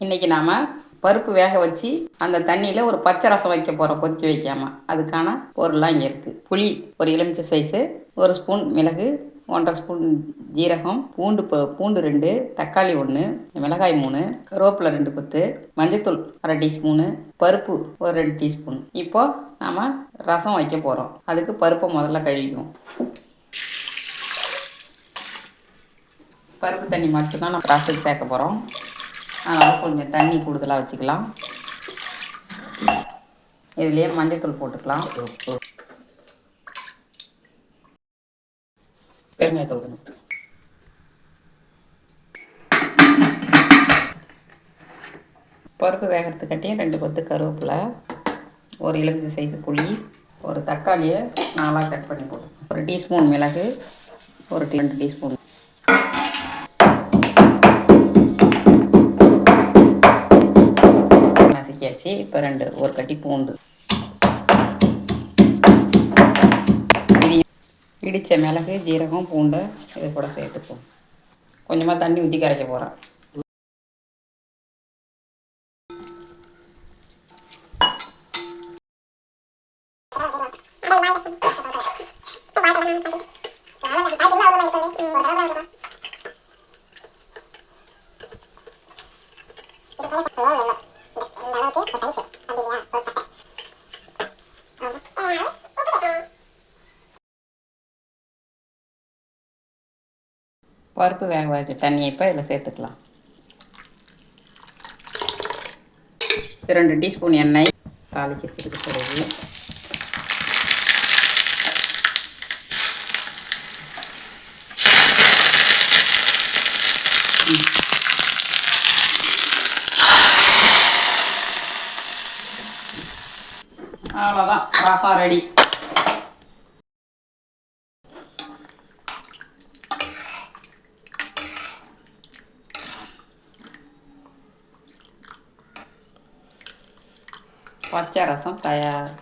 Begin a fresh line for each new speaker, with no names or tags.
இன்றைக்கி நாம் பருப்பு வேக வச்சு அந்த தண்ணியில் ஒரு பச்சை ரசம் வைக்க போகிறோம், கொதிக்க வைக்காமல். அதுக்கான பொருள்லாம் இங்கே இருக்குது. புளி ஒரு எலுமிச்சை சைஸு, ஒரு ஸ்பூன் மிளகு, 1½ ஸ்பூன் ஜீரகம், பூண்டு 2, தக்காளி 1, மிளகாய் 3, கருவேப்பிலை 2 கொத்து, மஞ்சத்தூள் ½ டீஸ்பூனு, பருப்பு ஒரு 2 டீஸ்பூன். இப்போது நாம் ரசம் வைக்க போகிறோம். அதுக்கு பருப்பை முதல்ல கழுவிக்குவோம். பருப்பு தண்ணி மட்டும்தான் நம்ம ரசத்துக்கு சேர்க்க போகிறோம். அதனால் கொஞ்சம் தண்ணி கூடுதலாக வச்சுக்கலாம். இதுலேயே மஞ்சத்தூள் போட்டுக்கலாம், பெருங்காயத்தூள். பருப்பு வேகிறதுக்காட்டியும் 2 கொத்து கருவேப்பிலை, ஒரு எலுமிச்சை சைஸு புளி, ஒரு தக்காளியை 4ஆக கட் பண்ணி போட்டு, ஒரு டீஸ்பூன் மிளகு, ஒரு 2 டீஸ்பூன் நசுக்கியாச்சு. இப்போ ஒரு கட்டி பூண்டு, இடித்த மிளகு, ஜீரகம், பூண்டை இது கூட சேர்த்துப்போம். கொஞ்சமாக தண்ணி ஊற்றி கரைக்க போகிறேன். பருப்பு வேக வச்ச தண்ணியை இப்போ இதில் சேர்த்துக்கலாம். 2 டீஸ்பூன் எண்ணெய், தாளிக்க சிறுக்கு பிறகு அவ்வளோதான், ரசம் ரெடி. பச்சை ரசம் தயார்.